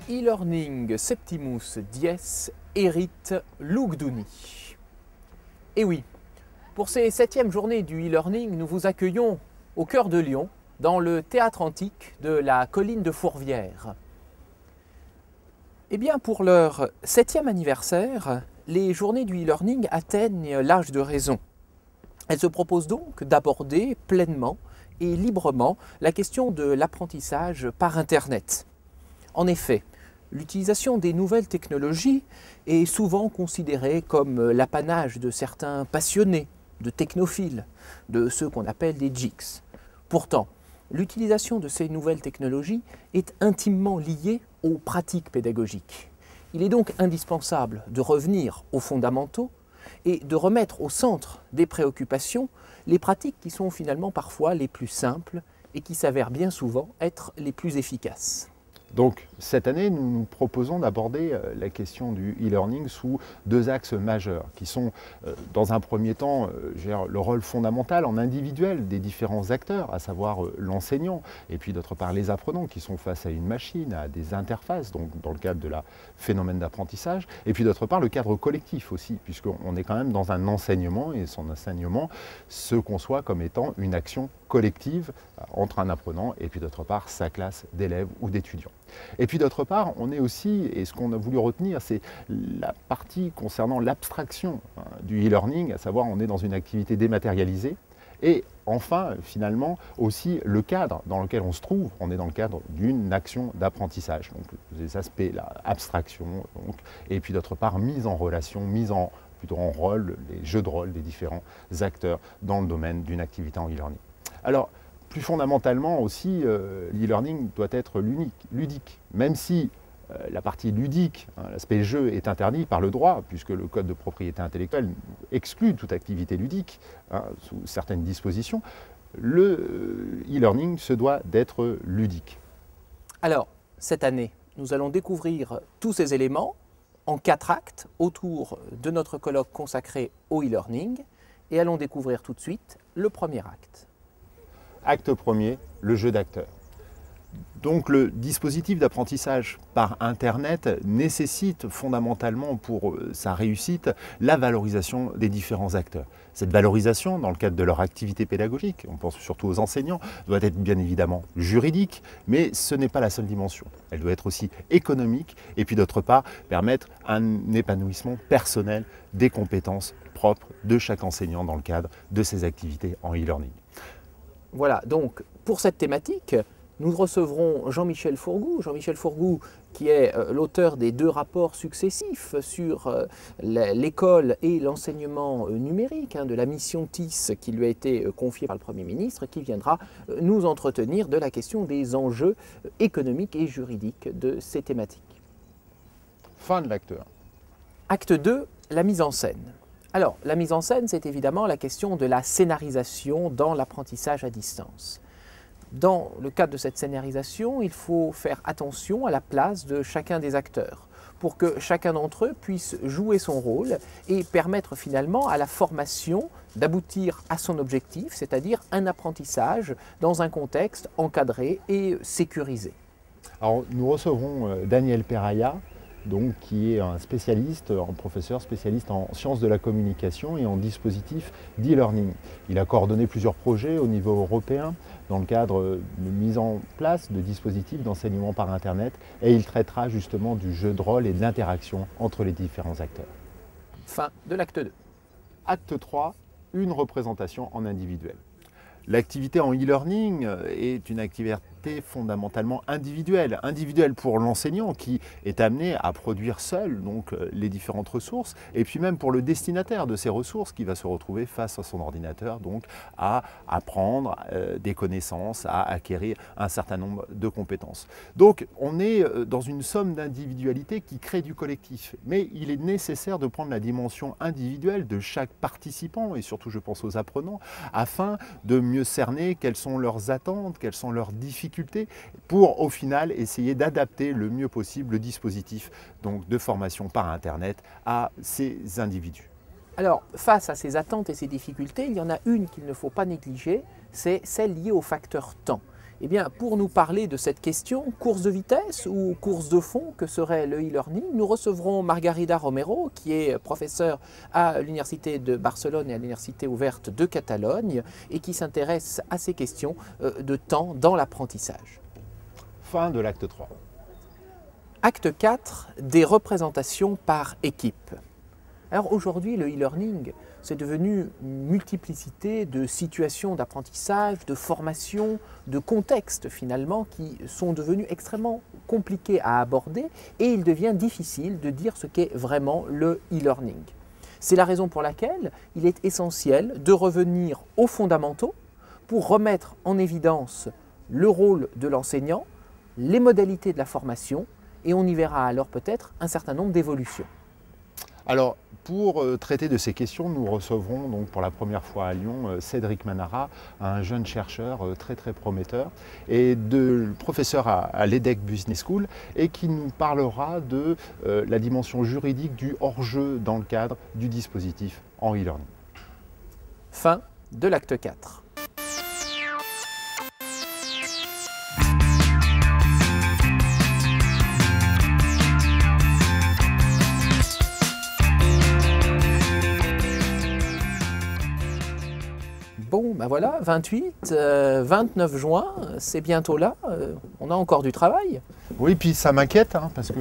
E-learning Septimus Dies Erit Lugduni. Et oui, pour ces 7e journées du e-learning, nous vous accueillons au cœur de Lyon, dans le théâtre antique de la colline de Fourvière. Eh bien, pour leur 7e anniversaire, les journées du e-learning atteignent l'âge de raison. Elles se proposent donc d'aborder pleinement et librement la question de l'apprentissage par Internet. En effet, l'utilisation des nouvelles technologies est souvent considérée comme l'apanage de certains passionnés, de technophiles, de ceux qu'on appelle des geeks. Pourtant, l'utilisation de ces nouvelles technologies est intimement liée aux pratiques pédagogiques. Il est donc indispensable de revenir aux fondamentaux et de remettre au centre des préoccupations les pratiques qui sont finalement parfois les plus simples et qui s'avèrent bien souvent être les plus efficaces. Donc cette année, nous nous proposons d'aborder la question du e-learning sous deux axes majeurs qui sont dans un premier temps le rôle fondamental en individuel des différents acteurs, à savoir l'enseignant et puis d'autre part les apprenants qui sont face à une machine, à des interfaces donc dans le cadre de la phénomène d'apprentissage et puis d'autre part le cadre collectif aussi puisqu'on est quand même dans un enseignement et son enseignement se conçoit comme étant une action collective entre un apprenant et puis d'autre part sa classe d'élèves ou d'étudiants. Et puis d'autre part, on est aussi, et ce qu'on a voulu retenir, c'est la partie concernant l'abstraction du e-learning, à savoir on est dans une activité dématérialisée. Et enfin, finalement, aussi le cadre dans lequel on se trouve, on est dans le cadre d'une action d'apprentissage. Donc les aspects, l'abstraction, et puis d'autre part, mise en relation, plutôt en rôle, les jeux de rôle des différents acteurs dans le domaine d'une activité en e-learning. Alors, plus fondamentalement aussi, l'e-learning doit être ludique, même si la partie ludique, l'aspect jeu est interdit par le droit, puisque le code de propriété intellectuelle exclut toute activité ludique sous certaines dispositions, le e-learning se doit d'être ludique. Alors, cette année, nous allons découvrir tous ces éléments en 4 actes autour de notre colloque consacré au e-learning et allons découvrir tout de suite le premier acte. Acte premier, le jeu d'acteur. Donc le dispositif d'apprentissage par Internet nécessite fondamentalement pour sa réussite la valorisation des différents acteurs. Cette valorisation, dans le cadre de leur activité pédagogique, on pense surtout aux enseignants, doit être bien évidemment juridique, mais ce n'est pas la seule dimension. Elle doit être aussi économique et puis d'autre part permettre un épanouissement personnel des compétences propres de chaque enseignant dans le cadre de ses activités en e-learning. Voilà, donc pour cette thématique, nous recevrons Jean-Michel Fourgou. Jean-Michel Fourgou qui est l'auteur des 2 rapports successifs sur l'école et l'enseignement numérique, de la mission TIS qui lui a été confiée par le Premier ministre, qui viendra nous entretenir de la question des enjeux économiques et juridiques de ces thématiques. Fin de l'acte 1. Acte 2, la mise en scène. Alors, la mise en scène, c'est évidemment la question de la scénarisation dans l'apprentissage à distance. Dans le cadre de cette scénarisation, il faut faire attention à la place de chacun des acteurs pour que chacun d'entre eux puisse jouer son rôle et permettre finalement à la formation d'aboutir à son objectif, c'est-à-dire un apprentissage dans un contexte encadré et sécurisé. Alors, nous recevrons Daniel Peraya, donc, qui est un spécialiste, un professeur spécialiste en sciences de la communication et en dispositifs d'e-learning. Il a coordonné plusieurs projets au niveau européen dans le cadre de mise en place de dispositifs d'enseignement par Internet et il traitera justement du jeu de rôle et de l'interaction entre les différents acteurs. Fin de l'acte 2. Acte 3, une représentation en individuel. L'activité en e-learning est une activité fondamentalement individuelle pour l'enseignant qui est amené à produire seul donc, les différentes ressources et puis même pour le destinataire de ces ressources qui va se retrouver face à son ordinateur donc à apprendre des connaissances, à acquérir un certain nombre de compétences. Donc on est dans une somme d'individualité qui crée du collectif, mais il est nécessaire de prendre la dimension individuelle de chaque participant et surtout je pense aux apprenants afin de mieux cerner quelles sont leurs attentes, quelles sont leurs difficultés pour au final essayer d'adapter le mieux possible le dispositif donc, de formation par Internet à ces individus. Alors, face à ces attentes et ces difficultés, il y en a une qu'il ne faut pas négliger, c'est celle liée au facteur temps. Eh bien, pour nous parler de cette question, course de vitesse ou course de fond, que serait le e-learning, nous recevrons Margarida Romero, qui est professeure à l'Université de Barcelone et à l'Université ouverte de Catalogne, et qui s'intéresse à ces questions de temps dans l'apprentissage. Fin de l'acte 3. Acte 4, des représentations par équipe. Alors aujourd'hui, le e-learning, c'est devenu une multiplicité de situations d'apprentissage, de formation, de contextes finalement qui sont devenus extrêmement compliqués à aborder et il devient difficile de dire ce qu'est vraiment le e-learning. C'est la raison pour laquelle il est essentiel de revenir aux fondamentaux pour remettre en évidence le rôle de l'enseignant, les modalités de la formation et on y verra alors peut-être un certain nombre d'évolutions. Alors, pour traiter de ces questions, nous recevrons donc pour la première fois à Lyon Cédric Manara, un jeune chercheur très prometteur et professeur à l'EDHEC Business School et qui nous parlera de la dimension juridique du hors-jeu dans le cadre du dispositif en e-learning. Fin de l'acte 4. Bon, ben voilà, 28, 29 juin, c'est bientôt là, on a encore du travail. Oui, puis ça m'inquiète, hein, parce que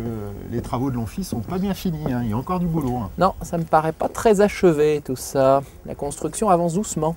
les travaux de l'amphi sont pas bien finis, hein, il y a encore du boulot. Hein. Non, ça me paraît pas très achevé tout ça, la construction avance doucement.